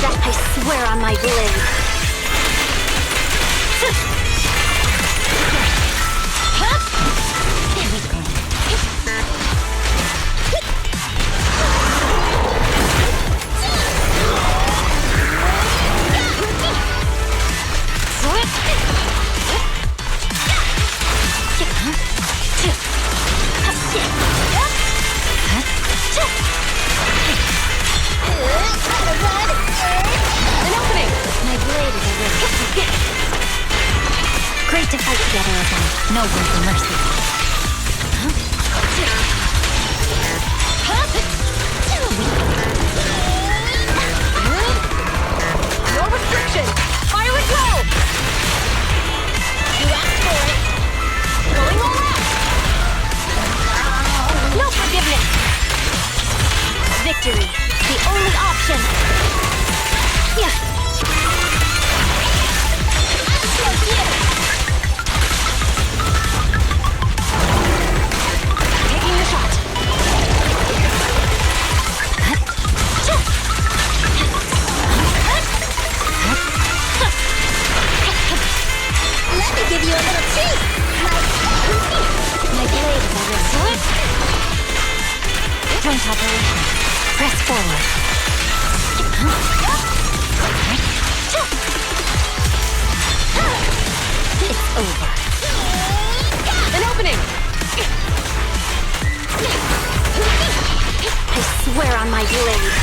I swear on my blade. There we go. Great to fight together again. No word of mercy. No restriction. Fire and go. You asked for it. Going all out. No forgiveness. Victory, the only option. Yeah. Taking the shot. Let me give you a little taste. My blade is already. Joint operation. Press forward. It's over. An opening! I swear on my blade.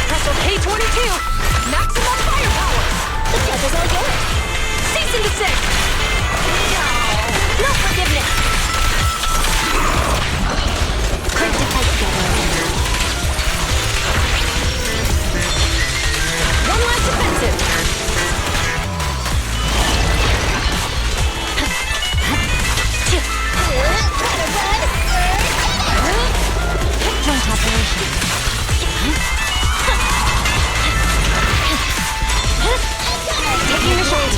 Pressure K-22! Maximum firepower! The devil's all yours! Cease and desist! No forgiveness! Great to fight together again. One last offensive. Joint operation. Taking the shot.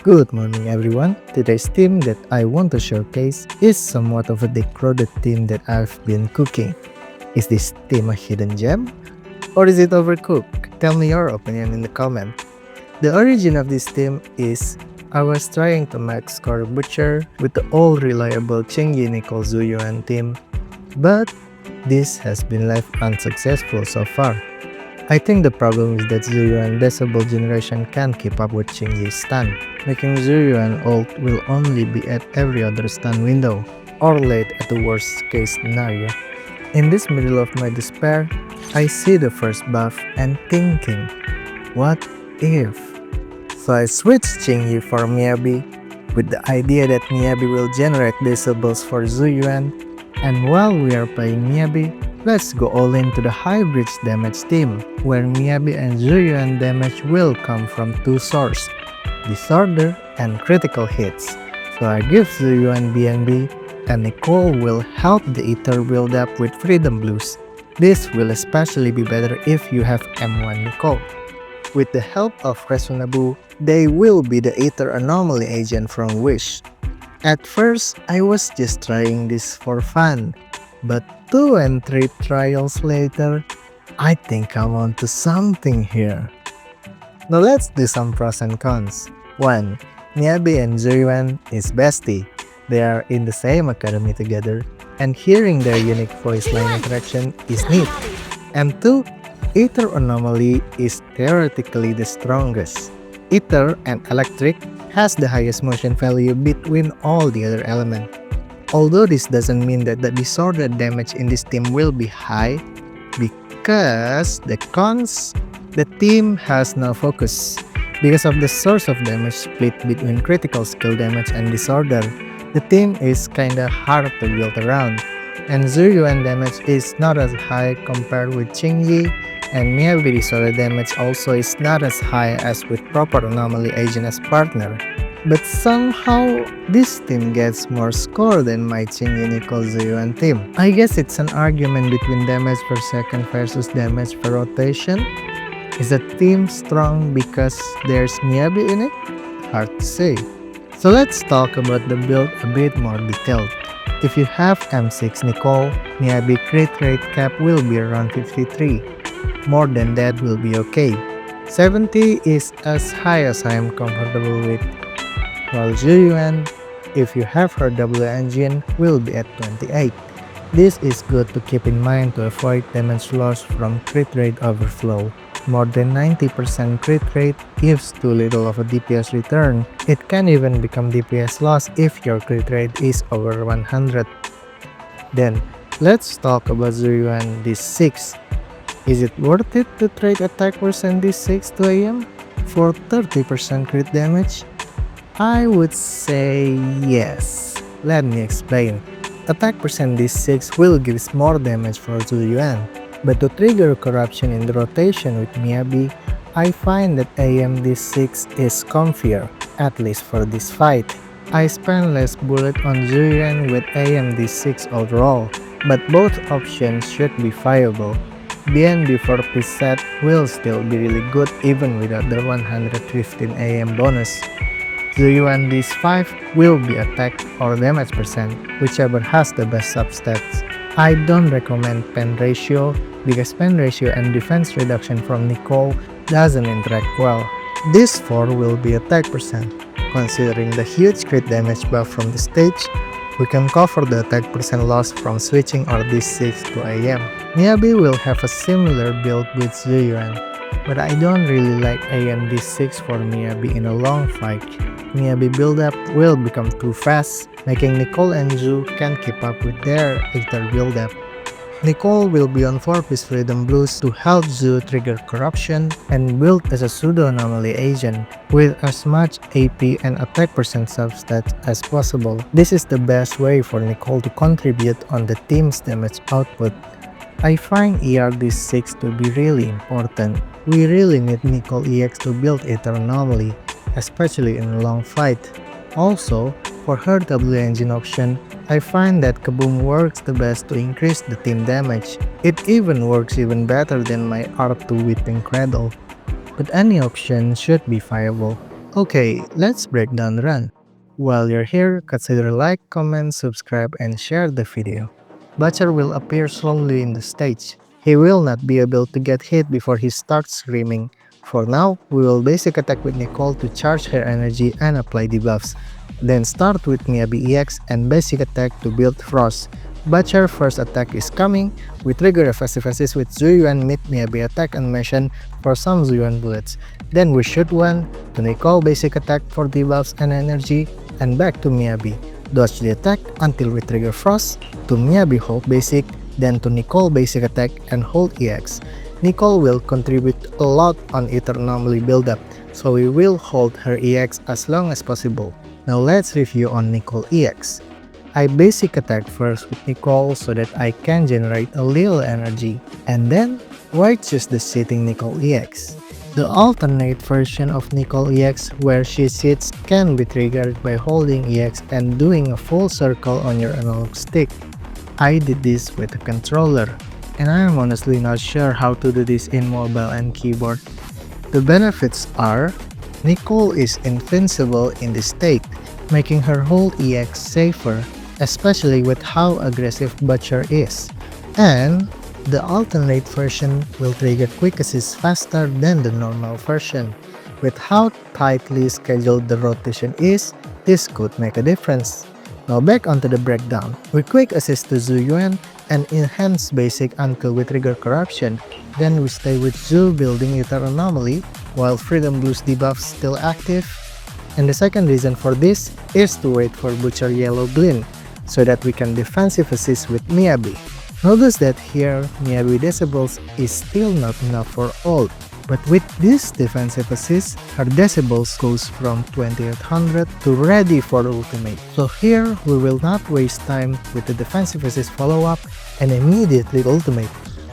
Good morning everyone. Today's team that I want to showcase is somewhat of a decoded team that I've been cooking. Is this team a hidden gem? Or is it overcooked? Tell me your opinion in the comment. The origin of this team is I was trying to max score Butcher with the all reliable Miyabi Nicole Zhu Yuan team, but this has been left unsuccessful so far. I think the problem is that Zhu Yuan Decibel generation can't keep up with Xingyi's stun, making Zhu Yuan ult will only be at every other stun window, or late at the worst case scenario. In this middle of my despair, I see the first buff and thinking, what if? So I switched Xingyi for Miyabi, with the idea that Miyabi will generate Decibels for Zhu Yuan, and while we are playing Miyabi, let's go all into the high bridge damage team, where Miyabi and Zhu Yuan damage will come from two sources, disorder and critical hits. So I give Zhu Yuan BNB, and Nicole will help the Ether build up with Freedom Blues. This will especially be better if you have M1 Nicole. With the help of Resunabu, they will be the Ether Anomaly agent from Wish. At first, I was just trying this for fun, but 2 and 3 trials later, I think I'm onto something here. Now let's do some pros and cons. 1. Miyabi and Zhu Yuan is bestie. They are in the same academy together, and hearing their unique voice line interaction is neat. And 2. Ether Anomaly is theoretically the strongest. Ether and Electric has the highest motion value between all the other elements. Although this doesn't mean that the disorder damage in this team will be high, Because the cons, the team has no focus. Because of the source of damage split between critical skill damage and disorder, the team is kinda hard to build around. And Zhu Yuan damage is not as high compared with Qingyi, and Miyabi Disorder damage also is not as high as with proper anomaly agent as partner. But somehow, this team gets more score than my Qingyi Nicole Zhu Yuan team. I guess it's an argument between damage per second versus damage per rotation. Is the team strong because there's Miyabi in it? Hard to say. So let's talk about the build a bit more detailed. If you have M6 Nicole, Miyabi crit rate cap will be around 53. More than that will be okay. 70 is as high as I am comfortable with. While Zhu Yuan, if you have her double engine, will be at 28. This is good to keep in mind to avoid damage loss from crit rate overflow. More than 90% crit rate gives too little of a DPS return. It can even become DPS loss if your crit rate is over 100. Then, let's talk about Zhu Yuan D6. Is it worth it to trade attack percent D6 to AM for 30% crit damage? I would say yes. Let me explain. Attack percent D6 will give more damage for Zhu Yuan, but to trigger corruption in the rotation with Miyabi, I find that AM D6 is comfier, at least for this fight. I spend less bullet on Zhu Yuan with AM D6 overall, but both options should be viable. BNB for preset will still be really good even without the 115 AM bonus. Zhu Yuan D5 will be attack or damage percent, whichever has the best substats. I don't recommend pen ratio because pen ratio and defense reduction from Nicole doesn't interact well. This 4 will be attack percent. Considering the huge crit damage buff from the stage, we can cover the attack percent loss from switching our D6 to AM. Miyabi will have a similar build with Zhu Yuan, but I don't really like AM D6 for Miyabi in a long fight. Miyabi build-up will become too fast, making Nicole and Zhu can't keep up with their Aether build-up. Nicole will be on 4-piece Freedom Blues to help Zhu trigger corruption and build as a pseudo-anomaly agent with as much AP and attack percent substats as possible. This is the best way for Nicole to contribute on the team's damage output. I find ERD6 to be really important. We really need Nicole EX to build Aether anomaly, especially in a long fight. Also, for her double engine option, I find that Kaboom works the best to increase the team damage. It even works even better than my R2 Whipping Cradle. But any option should be viable. Okay, let's break down the run. While you're here, consider like, comment, subscribe, and share the video. Butcher will appear slowly in the stage. He will not be able to get hit before he starts screaming. For now, we will basic attack with Nicole to charge her energy and apply debuffs. Then start with Miyabi EX and basic attack to build Frost. Butcher first attack is coming. We trigger Evasive Assist with Zhu Yuan mid Miyabi attack animation for some Zhu Yuan bullets. Then we shoot one to Nicole basic attack for debuffs and energy, and back to Miyabi. Dodge the attack until we trigger Frost, to Miyabi hold basic, then to Nicole basic attack and hold EX. Nicole will contribute a lot on Aether anomaly buildup, so we will hold her EX as long as possible. Now let's review on Nicole EX. I basic attack first with Nicole so that I can generate a little energy, and then why choose the sitting Nicole EX? The alternate version of Nicole EX where she sits can be triggered by holding EX and doing a full circle on your analog stick. I did this with a controller, and I am honestly not sure how to do this in mobile and keyboard. The benefits are, Nicole is invincible in this state, making her hold EX safer, especially with how aggressive Butcher is. And the alternate version will trigger quick assist faster than the normal version. With how tightly scheduled the rotation is, this could make a difference. Now back onto the breakdown. We quick assist to Zhu Yuan and enhance basic until we trigger corruption. Then we stay with Zhu building Aether anomaly while Freedom Blues debuff still active. And the second reason for this is to wait for Butcher Yellow Glint so that we can defensive assist with Miyabi. Notice that here, Miyabi decibels is still not enough for ult, but with this defensive assist, her decibels goes from 2800 to ready for ultimate. So here, we will not waste time with the defensive assist follow-up and immediately ultimate,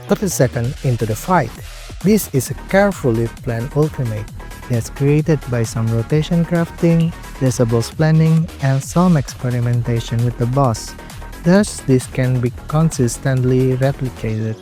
30 seconds into the fight. This is a carefully planned ultimate that's created by some rotation crafting, decibels planning, and some experimentation with the boss. Thus, this can be consistently replicated.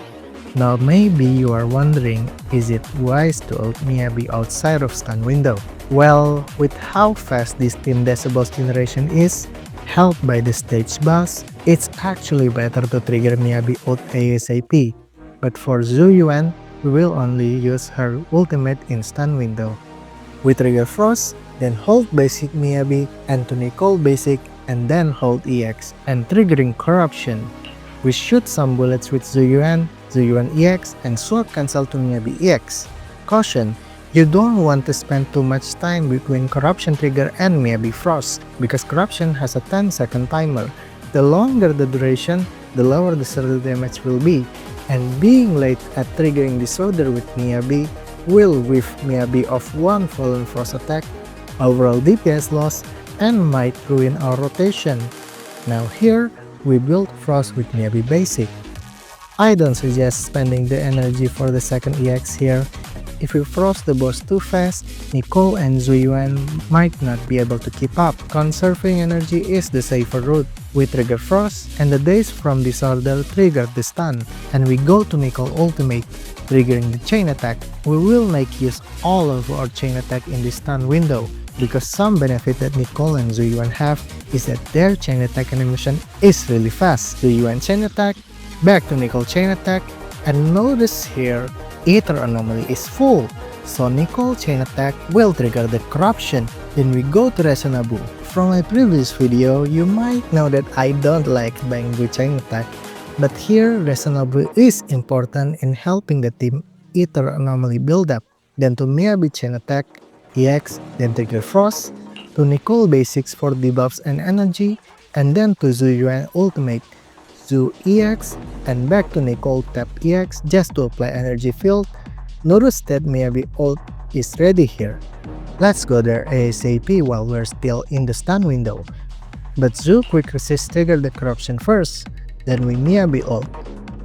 Now maybe you are wondering, is it wise to ult Miyabi outside of stun window? Well, with how fast this team decibels generation is, helped by the stage boss, it's actually better to trigger Miyabi ult ASAP. But for Zhu Yuan, we will only use her ultimate in stun window. We trigger Frost, then hold basic Miyabi, and to Nicole basic, and then hold EX, and triggering Corruption. We shoot some bullets with Zhu Yuan EX, and swap cancel to Miyabi EX. Caution, you don't want to spend too much time between Corruption trigger and Miyabi Frost, because Corruption has a 10-second timer. The longer the duration, the lower the surge damage will be, and being late at triggering Disorder with Miyabi will whiff Miyabi of one Fallen Frost attack, overall DPS loss, and might ruin our rotation. Now here, we build Frost with Miyabi basic. I don't suggest spending the energy for the second EX here. If we frost the boss too fast, Nicole and Zhu Yuan might not be able to keep up. Conserving energy is the safer route. We trigger Frost, and the days from Disorder trigger the stun, and we go to Nicole ultimate, triggering the chain attack. We will make use all of our chain attack in the stun window, because some benefit that Nicole and Zhu Yuan have is that their chain attack animation is really fast. Zhu Yuan chain attack, back to Nicole chain attack, and notice here, Ether Anomaly is full, so Nicole chain attack will trigger the Corruption. Then we go to Resonabu. From my previous video, you might know that I don't like Bangbu chain attack, but here Resonabu is important in helping the team Ether Anomaly build up. Then to Miyabi chain attack, EX, then trigger Frost, to Nicole basics for debuffs and energy, and then to Zhu Yuan ultimate, Zhu EX, and back to Nicole tap EX just to apply energy field. Notice that Miyabi ult is ready here. Let's go there ASAP while we're still in the stun window. But Zhu quick resist triggered the Corruption first, then we Miyabi ult.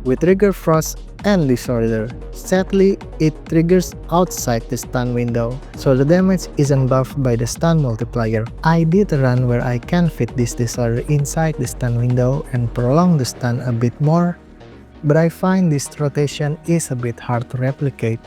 We trigger Frost and Disorder. Sadly, it triggers outside the stun window, so the damage isn't buffed by the stun multiplier. I did a run where I can fit this Disorder inside the stun window and prolong the stun a bit more, but I find this rotation is a bit hard to replicate.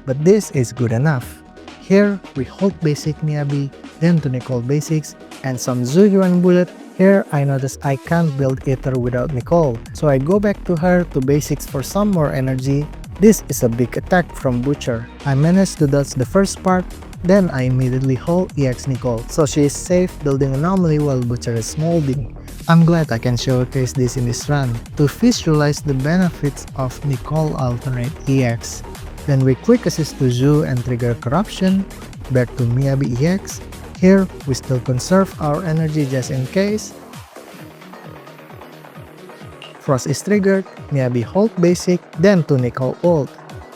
But this is good enough. Here, we hold basic Miyabi, then to Nicole basics, and some Zhu Yuan bullet. Here, I notice I can't build Ether without Nicole, so I go back to her to basics for some more energy. This is a big attack from Butcher. I managed to dodge the first part, then I immediately hold EX Nicole, so she is safe building Anomaly while Butcher is molding. I'm glad I can showcase this in this run, to visualize the benefits of Nicole alternate EX. Then we quick assist to Zhu and trigger Corruption, back to Miyabi EX. Here, we still conserve our energy just in case. Frost is triggered, Miyabi hold basic, then to Nicole ult.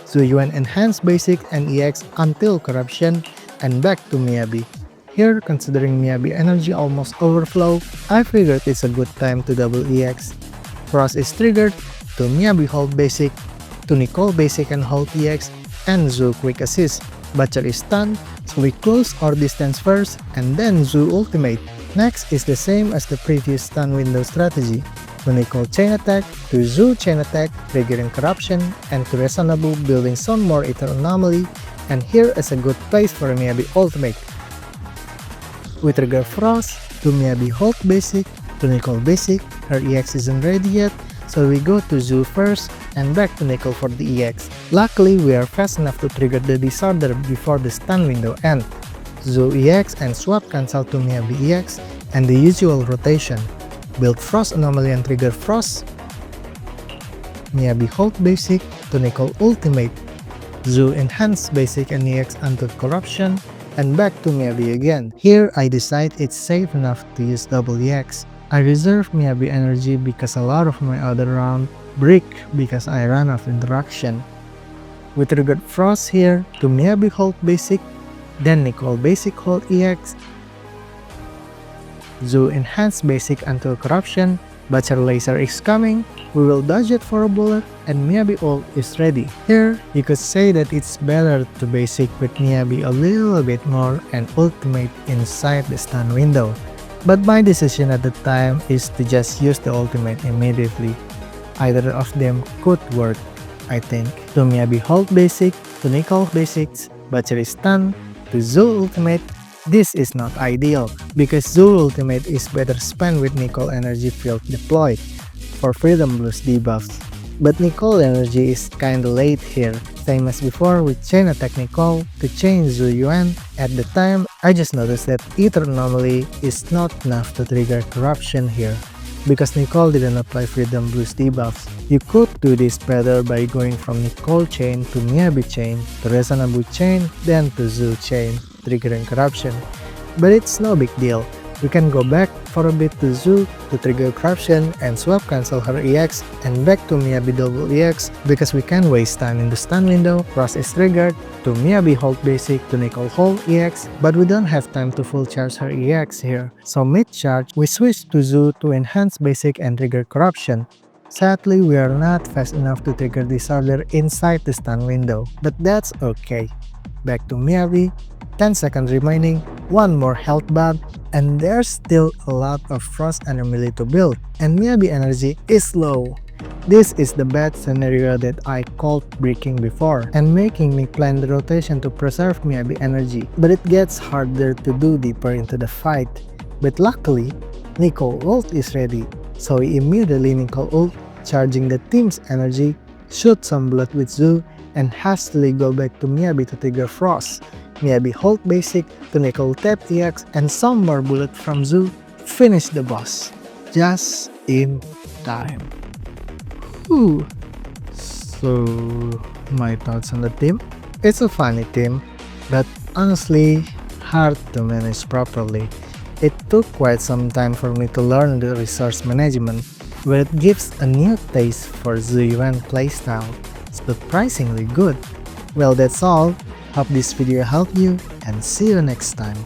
Zhu Yuan enhance basic and EX until Corruption, and back to Miyabi. Here, considering Miyabi energy almost overflow, I figured it's a good time to double EX. Frost is triggered, to Miyabi hold basic, to Nicole basic and hold EX, and Zhu quick assist. Butcher is stunned, so we close our distance first and then Zhu ultimate. Next is the same as the previous stun window strategy. To Nicole chain attack, to Zhu chain attack, triggering Corruption, and to Resonabu building some more Ether Anomaly, and here is a good place for a Miyabi ultimate. We trigger Frost, to Miyabi hold basic, to Nicole basic, her EX isn't ready yet, so we go to Zhu first and back to Nicole for the EX. Luckily, we are fast enough to trigger the Disorder before the stun window ends. Zhu EX and swap cancel to Miyabi EX and the usual rotation. Build Frost Anomaly and trigger Frost. Miyabi hold basic to Nicole ultimate. Zhu enhance basic and EX until Corruption and back to Miyabi again. Here, I decide it's safe enough to use double EX. I reserve Miyabi energy because a lot of my other round brick because I ran out of interaction. We triggered Frost here to Miyabi hold basic, then Nicole basic hold EX, Zhu enhance basic until corruption, Butcher laser is coming, we will dodge it for a bullet, and Miyabi ult is ready. Here, you could say that it's better to basic with Miyabi a little bit more and ultimate inside the stun window. But my decision at the time is to just use the ultimate immediately. Either of them could work, I think. To Miyabi hold basic, to Nicole basics, Butcher is stun, to Zhu ultimate. This is not ideal, because Zhu ultimate is better spent with Nicole energy field deployed for freedom boost debuffs. But Nicole energy is kinda late here, same as before with chain attack Nicole to chain Zhu Yuan. At the time, I just noticed that Ether Anomaly is not enough to trigger corruption here, because Nicole didn't apply freedom boost debuffs. You could do this better by going from Nicole chain to Miyabi chain to Rezanabu chain, then to Zhu chain, triggering corruption. But it's no big deal. We can go back for a bit to Zhu to trigger corruption and swap cancel her EX and back to Miyabi double EX because we can waste time in the stun window. Frost is triggered to Miyabi hold basic to Nicole hold EX, but we don't have time to full charge her EX here. So mid charge, we switch to Zhu to enhance basic and trigger corruption. Sadly, we are not fast enough to trigger disorder inside the stun window, but that's okay. Back to Miyabi, 10 seconds remaining, one more health bar, and there's still a lot of Frost anomaly to build, and Miyabi energy is low. This is the bad scenario that I called breaking before, and making me plan the rotation to preserve Miyabi energy, but it gets harder to do deeper into the fight. But luckily, Nicole ult is ready, so we immediately Nicole ult, charging the team's energy, shoot some blood with Zhu, and hastily go back to Miyabi to trigger Frost. Miyabi hold basic to Nicole tap EX and some more bullet from Zhu, finish the boss. Just in time. Whew. So, my thoughts on the team? It's a funny team, but honestly, hard to manage properly. It took quite some time for me to learn the resource management, but it gives a new taste for Zhu Yuan playstyle. Surprisingly good. Well, that's all. Hope this video helped you, and see you next time.